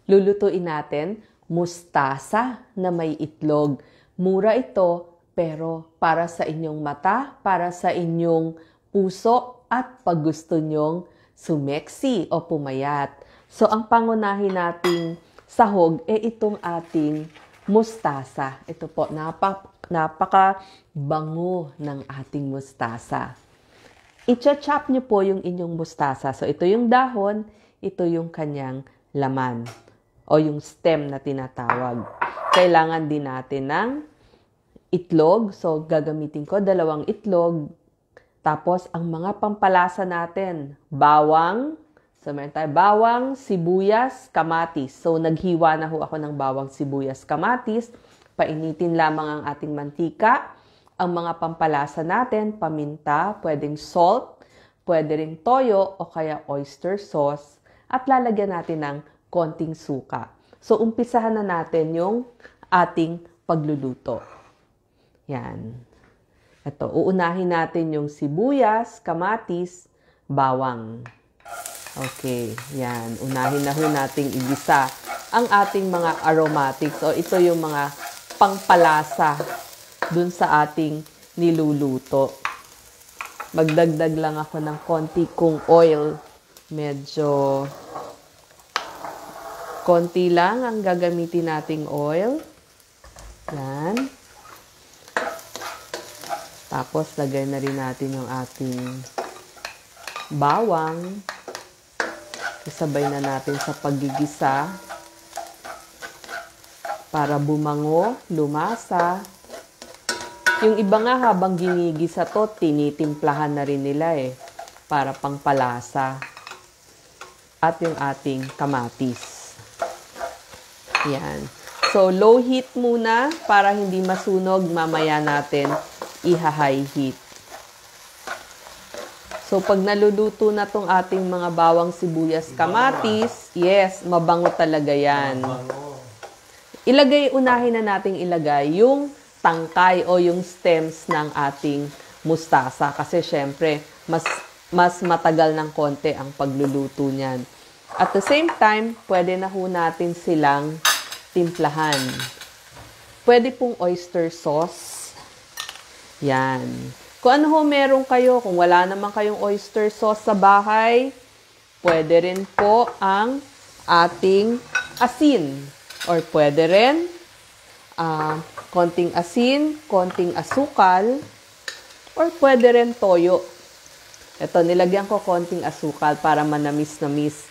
Lulutuin natin mustasa na may itlog. Mura ito, pero para sa inyong mata, para sa inyong puso, at pag gusto nyong sumeksi o pumayat. So, ang pangunahin nating sahog itong ating mustasa. Ito po, napaka-bango ng ating mustasa. I-chop nyo po yung inyong mustasa. So, ito yung dahon, ito yung kanyang laman o yung stem na tinatawag. Kailangan din natin ng itlog. So, gagamitin ko 2 itlog. Tapos, ang mga pampalasa natin, bawang. So, meron tayo bawang, sibuyas, kamatis. So, naghiwa na ho ako ng bawang, sibuyas, kamatis. Painitin lamang ang ating mantika. Ang mga pampalasa natin, paminta, pwedeng salt, pwede ring toyo o kaya oyster sauce. At lalagyan natin ng konting suka. So, umpisahan na natin yung ating pagluluto. Yan. Ito, uunahin natin yung sibuyas, kamatis, bawang. Okay, yan. Unahin na ho nating igisa ang ating mga aromatics. O ito yung mga pangpalasa dun sa ating niluluto. Magdagdag lang ako ng konti kong oil. Medyo konti lang ang gagamitin nating oil. Yan. Tapos, lagay na rin natin yung ating bawang. Isabay na natin sa paggigisa para bumango, lumasa. Yung iba nga habang ginigisa to, tinitimplahan na rin nila para pangpalasa. At yung ating kamatis. Yan. So, low heat muna para hindi masunog. Mamaya natin i-high heat. So, pag naluluto na tong ating mga bawang, sibuyas, kamatis, yes, mabango talaga yan. Unahin na nating ilagay yung tangkay o yung stems ng ating mustasa. Kasi, syempre, mas matagal ng konti ang pagluluto niyan. At the same time, pwede na ho natin silang timplahan. Pwede pong oyster sauce. Yan. Kung ano ho meron kayo, kung wala naman kayong oyster sauce sa bahay, pwede rin po ang ating asin. Or pwede rin konting asin, konting asukal, or pwede rin toyo. Ito, nilagyan ko konting asukal para manamis-namis.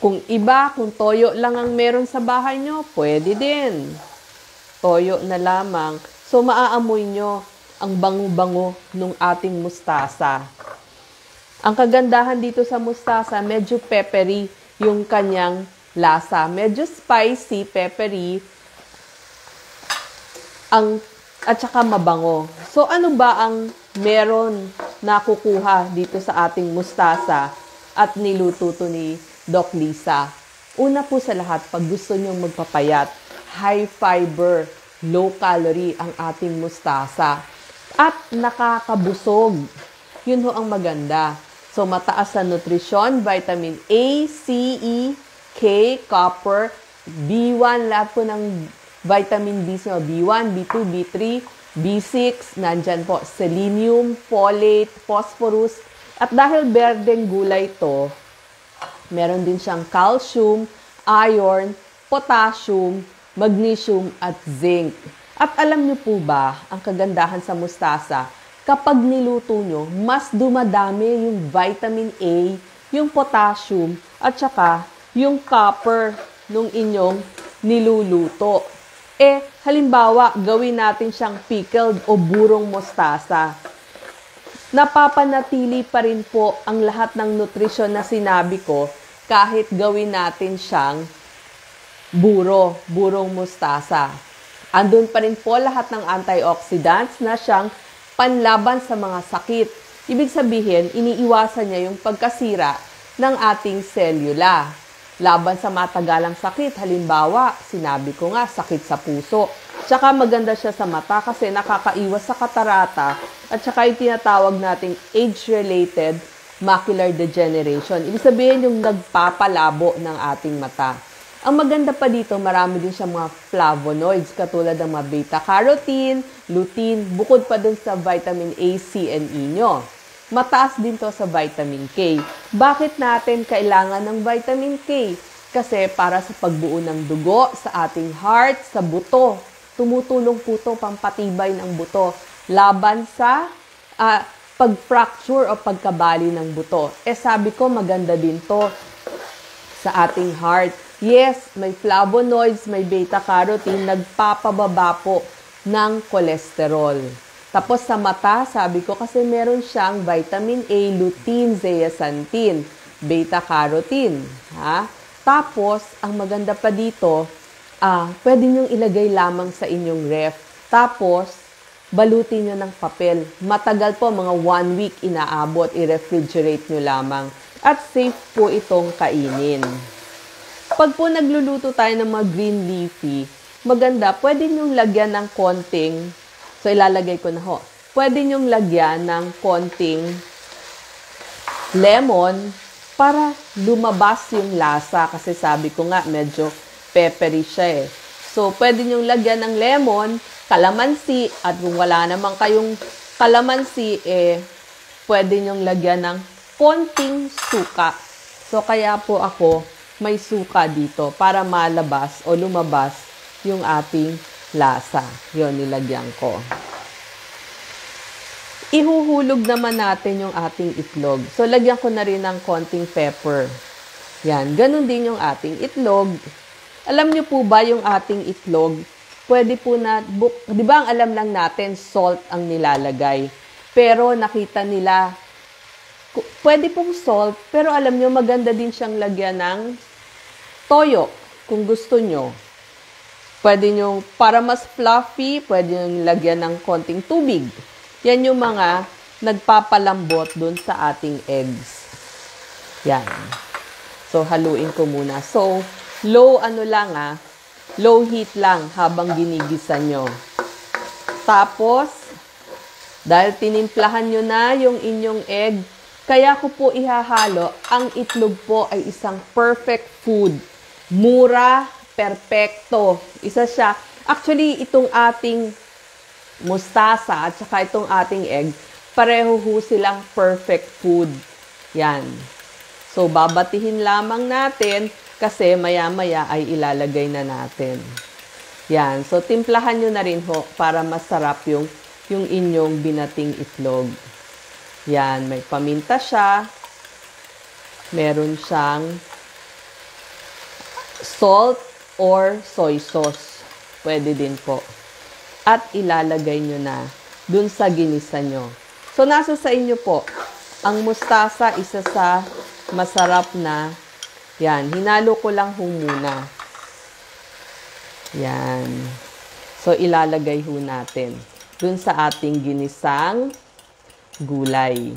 Kung toyo lang ang meron sa bahay nyo, pwede din. Toyo na lamang. So, maaamoy nyo ang bango-bango ng ating mustasa. Ang kagandahan dito sa mustasa, medyo peppery yung kanyang lasa. Medyo spicy, peppery, at saka mabango. So, ano ba ang meron na kukuha dito sa ating mustasa at niluto ni Doc Lisa? Una po sa lahat, pag gusto nyong magpapayat, high fiber, low calorie ang ating mustasa. At nakakabusog. Yun ho ang maganda. So, mataas sa nutrisyon, vitamin A, C, E, K, copper, B1, lahat po ng vitamin B, B1, B2, B3, B6, nandyan po, selenium, folate, phosphorus. At dahil berdeng gulay to, meron din siyang calcium, iron, potassium, magnesium, at zinc. At alam nyo po ba, ang kagandahan sa mustasa, kapag niluto nyo, mas dumadami yung vitamin A, yung potassium, at saka yung copper nung inyong niluluto. Halimbawa, gawin natin siyang pickled o burong mustasa. Napapanatili pa rin po ang lahat ng nutrisyon na sinabi ko kahit gawin natin siyang burong mustasa. Andun pa rin po lahat ng antioxidants na siyang panlaban sa mga sakit. Ibig sabihin, iniiwasan niya yung pagkasira ng ating selula. Laban sa matagalang sakit, halimbawa, sinabi ko nga, sakit sa puso. Tsaka maganda siya sa mata kasi nakakaiwas sa katarata at tsaka yung tinatawag nating age-related macular degeneration. Ibig sabihin yung nagpapalabo ng ating mata. Ang maganda pa dito, marami din siya mga flavonoids katulad ng mga beta-carotene, lutein, bukod pa dun sa vitamin A, C, and E nyo. Mataas din to sa vitamin K. Bakit natin kailangan ng vitamin K? Kasi para sa pagbuo ng dugo, sa ating heart, sa buto. Tumutulong po ito pampatibay ng buto. Laban sa pag-fracture o pagkabali ng buto. Sabi ko, maganda din to sa ating heart. Yes, may flavonoids, may beta-carotene, nagpapababa po ng cholesterol. Tapos sa mata, sabi ko kasi meron siyang vitamin A, lutein, zeaxanthin, beta-carotene. Tapos, ang maganda pa dito, pwede niyong ilagay lamang sa inyong ref. Tapos, balutin niyo ng papel. Matagal po, mga 1 week inaabot, i-refrigerate niyo lamang. At safe po itong kainin. Pag po nagluluto tayo ng mga green leafy, maganda, pwede niyong lagyan ng konting, so ilalagay ko na ho, pwede niyong lagyan ng konting lemon para lumabas yung lasa. Kasi sabi ko nga, medyo peppery siya eh. So, pwede niyong lagyan ng lemon, kalamansi, at kung wala naman kayong kalamansi, pwede niyong lagyan ng konting suka. So, kaya po ako may suka dito para malabas o lumabas yung ating lasa. Yun, nilagyan ko. Ihuhulog naman natin yung ating itlog. So, lagyan ko na rin ng konting pepper. Yan, ganun din yung ating itlog. Alam niyo po ba yung ating itlog, pwede po na, di ba ang alam lang natin, salt ang nilalagay. Pero nakita nila, pwede pong salt, pero alam niyo maganda din siyang lagyan ng toyo, kung gusto nyo. Pwede nyo, para mas fluffy, pwede nyo lagyan ng konting tubig. Yan yung mga nagpapalambot dun sa ating eggs. Yan. So, haluin ko muna. So, low heat lang habang ginigisa nyo. Tapos, dahil tinimplahan nyo na yung inyong egg, kaya ko po ihahalo, ang itlog po ay isang perfect food. Mura, perfecto. Isa siya. Actually, itong ating mustasa at saka itong ating egg, pareho ho silang perfect food. Yan. So, babatihin lamang natin kasi maya-maya ay ilalagay na natin. Yan. So, timplahan nyo na rin ho para masarap yung inyong binating itlog. Yan. May paminta siya. Meron siyang salt or soy sauce. Pwede din po. At ilalagay nyo na dun sa ginisa nyo. So, nasa sa inyo po. Ang mustasa, isa sa masarap na. Yan. Hinalo ko lang ho muna. Yan. So, ilalagay ho natin dun sa ating ginisang gulay.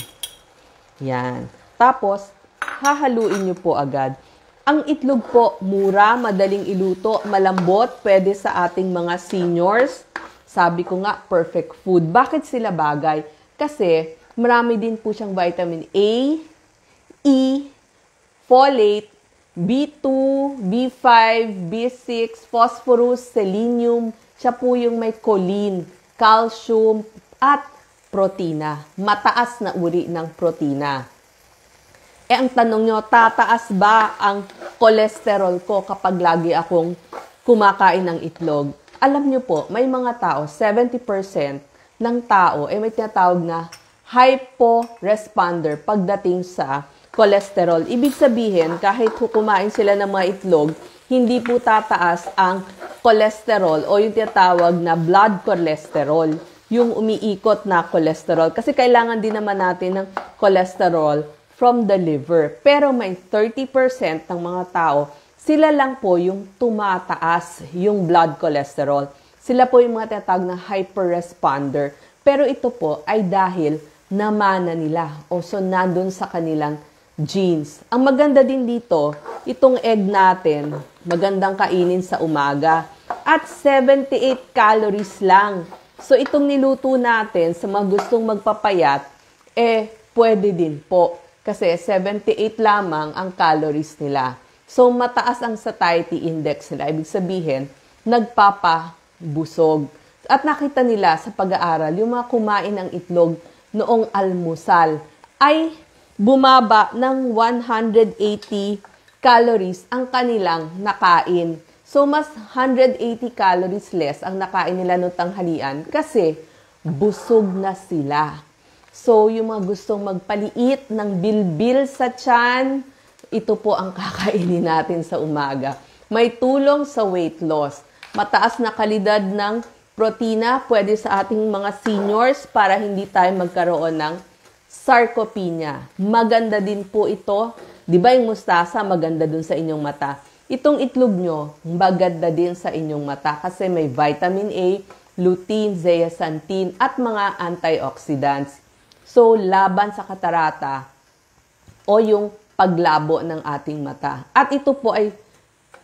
Yan. Tapos, hahaluin nyo po agad. Ang itlog po, mura, madaling iluto, malambot, pwede sa ating mga seniors. Sabi ko nga, perfect food. Bakit sila bagay? Kasi marami din po siyang vitamin A, E, folate, B2, B5, B6, phosphorus, selenium. Siya po yung may choline, calcium, at protina. Mataas na uri ng protina. Ang tanong nyo, tataas ba ang cholesterol ko kapag lagi akong kumakain ng itlog? Alam nyo po, may mga tao, 70% ng tao, may tinatawag na hyporesponder pagdating sa cholesterol. Ibig sabihin, kahit kumain sila ng mga itlog, hindi po tataas ang cholesterol o yung tinatawag na blood cholesterol, yung umiikot na cholesterol. Kasi kailangan din naman natin ng cholesterol from the liver. Pero may 30% ng mga tao, sila lang po yung tumataas yung blood cholesterol. Sila po yung mga tinatawag na hyperresponder. Pero ito po ay dahil namana nila o so nandun sa kanilang genes. Ang maganda din dito, itong egg natin, magandang kainin sa umaga. At 78 calories lang. So itong niluto natin sa mga gustong magpapayat, pwede din po. Kasi 78 lamang ang calories nila. So, mataas ang satiety index nila. Ibig sabihin, nagpapabusog. At nakita nila sa pag-aaral, yung mga kumain ng itlog noong almusal ay bumaba ng 180 calories ang kanilang nakain. So, mas 180 calories less ang nakain nila noong tanghalian kasi busog na sila. So, yung mga gustong magpaliit ng bilbil sa tiyan, ito po ang kakainin natin sa umaga. May tulong sa weight loss. Mataas na kalidad ng protina pwede sa ating mga seniors para hindi tayo magkaroon ng sarcopenia. Maganda din po ito. Di ba yung mustasa maganda dun sa inyong mata? Itong itlog nyo, maganda din sa inyong mata kasi may vitamin A, lutein, zeaxanthin at mga antioxidants. So, laban sa katarata o yung paglabo ng ating mata. At ito po ay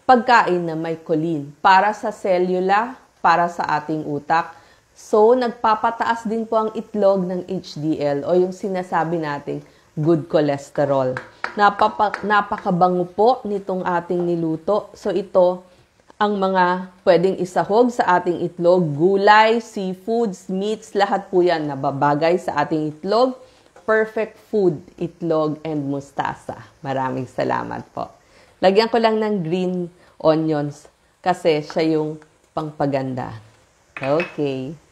pagkain na may choline para sa selula, para sa ating utak. So, nagpapataas din po ang itlog ng HDL o yung sinasabi nating good cholesterol. Napakabango po nitong ating niluto. So, ito ang mga pwedeng isahog sa ating itlog. Gulay, seafoods, meats, lahat po yan nababagay sa ating itlog. Perfect food, itlog and mustasa. Maraming salamat po. Lagyan ko lang ng green onions kasi siya yung pangpaganda. Okay.